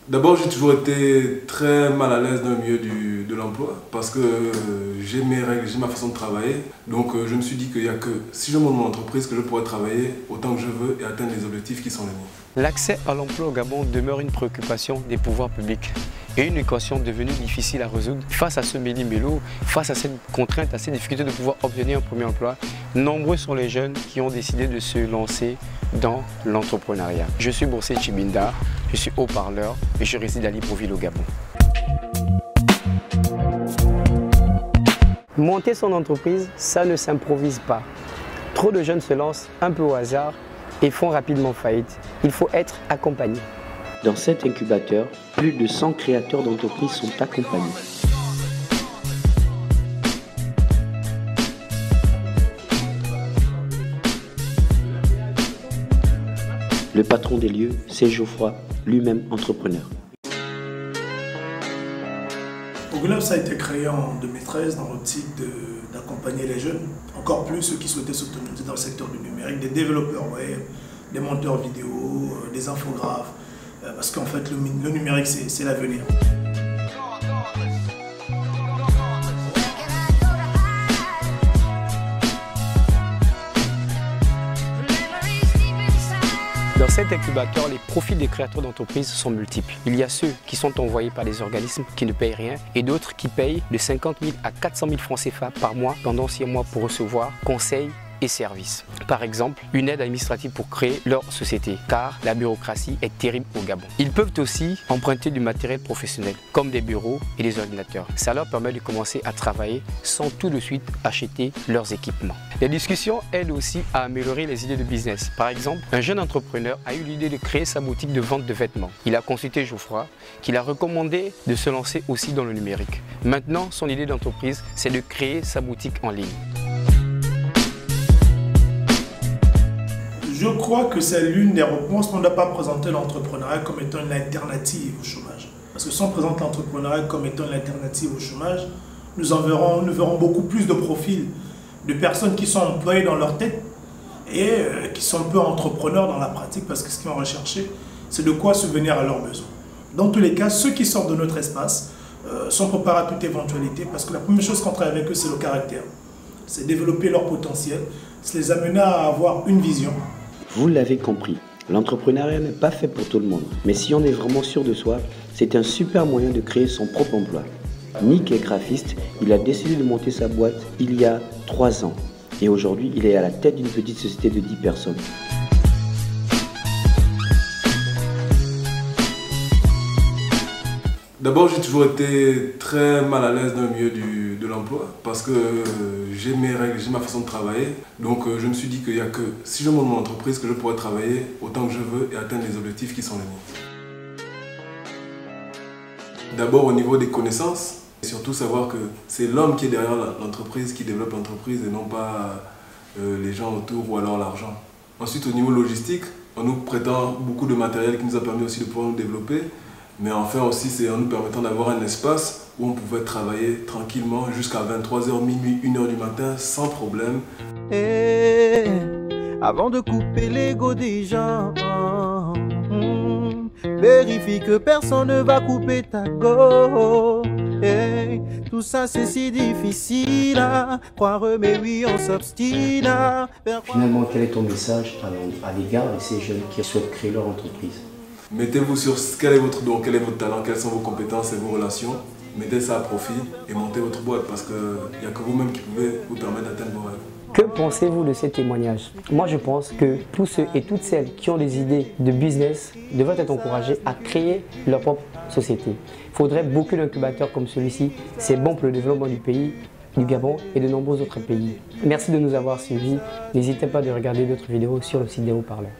D'abord, j'ai toujours été très mal à l'aise dans le milieu de l'emploi parce que j'ai mes règles, j'ai ma façon de travailler. Donc, je me suis dit qu'il n'y a que si je monte mon entreprise que je pourrais travailler autant que je veux et atteindre les objectifs qui sont les miens. L'accès à l'emploi au Gabon demeure une préoccupation des pouvoirs publics et une équation devenue difficile à résoudre. Face à ce méli-mélo, face à cette contrainte, à cette difficulté de pouvoir obtenir un premier emploi, nombreux sont les jeunes qui ont décidé de se lancer dans l'entrepreneuriat. Je suis Boursier Chibinda, je suis haut-parleur et je réside à Libreville au Gabon. Monter son entreprise, ça ne s'improvise pas. Trop de jeunes se lancent un peu au hasard et font rapidement faillite. Il faut être accompagné. Dans cet incubateur, plus de 100 créateurs d'entreprises sont accompagnés. Le patron des lieux, c'est Geoffroy, lui-même entrepreneur. OGLAB, ça a été créé en 2013 dans l'optique d'accompagner les jeunes, encore plus ceux qui souhaitaient s'automatiser dans le secteur du numérique, des développeurs web, des monteurs vidéo, des infographes, parce qu'en fait le numérique c'est l'avenir. Dans cet incubateur, les profits des créateurs d'entreprises sont multiples. Il y a ceux qui sont envoyés par des organismes qui ne payent rien et d'autres qui payent de 50 000 à 400 000 francs CFA par mois pendant 6 mois pour recevoir conseils et services. Par exemple, une aide administrative pour créer leur société, car la bureaucratie est terrible au Gabon. Ils peuvent aussi emprunter du matériel professionnel, comme des bureaux et des ordinateurs. Ça leur permet de commencer à travailler sans tout de suite acheter leurs équipements. Les discussions aident aussi à améliorer les idées de business. Par exemple, un jeune entrepreneur a eu l'idée de créer sa boutique de vente de vêtements. Il a consulté Geoffroy, qui l'a recommandé de se lancer aussi dans le numérique. Maintenant, son idée d'entreprise, c'est de créer sa boutique en ligne. Je crois que c'est l'une des réponses. On ne doit pas présenter l'entrepreneuriat comme étant une alternative au chômage. Parce que si on présente l'entrepreneuriat comme étant une alternative au chômage, nous verrons beaucoup plus de profils de personnes qui sont employées dans leur tête et qui sont un peu entrepreneurs dans la pratique parce que ce qu'ils vont rechercher, c'est de quoi subvenir à leurs besoins. Dans tous les cas, ceux qui sortent de notre espace sont préparés à toute éventualité parce que la première chose qu'on travaille avec eux, c'est le caractère. C'est développer leur potentiel, c'est les amener à avoir une vision. Vous l'avez compris, l'entrepreneuriat n'est pas fait pour tout le monde. Mais si on est vraiment sûr de soi, c'est un super moyen de créer son propre emploi. Nick est graphiste, il a décidé de monter sa boîte il y a 3 ans. Et aujourd'hui, il est à la tête d'une petite société de 10 personnes. D'abord, j'ai toujours été très mal à l'aise dans le milieu de l'emploi parce que j'ai mes règles, j'ai ma façon de travailler. Donc, je me suis dit qu'il n'y a que si je monte mon entreprise que je pourrais travailler autant que je veux et atteindre les objectifs qui sont les miens. D'abord, au niveau des connaissances, et surtout savoir que c'est l'homme qui est derrière l'entreprise qui développe l'entreprise et non pas les gens autour ou alors l'argent. Ensuite, au niveau logistique, on nous prétend beaucoup de matériel qui nous a permis aussi de pouvoir nous développer. Mais enfin aussi, c'est en nous permettant d'avoir un espace où on pouvait travailler tranquillement jusqu'à 23h, minuit, 1h du matin, sans problème. Et avant de couper l'ego des gens, vérifie que personne ne va couper ta go. Et tout ça c'est si difficile à croire, mais oui on s'obstine. Finalement, quel est ton message à l'égard de ces jeunes qui souhaitent créer leur entreprise? Mettez-vous sur quel est votre don, quel est votre talent, quelles sont vos compétences et vos relations. Mettez ça à profit et montez votre boîte parce qu'il n'y a que vous-même qui pouvez vous permettre d'atteindre vos rêves. Que pensez-vous de ces témoignages? Moi, je pense que tous ceux et toutes celles qui ont des idées de business devraient être encouragés à créer leur propre société. Il faudrait beaucoup d'incubateurs comme celui-ci. C'est bon pour le développement du pays, du Gabon et de nombreux autres pays. Merci de nous avoir suivis. N'hésitez pas à regarder d'autres vidéos sur le site des haut-parleurs.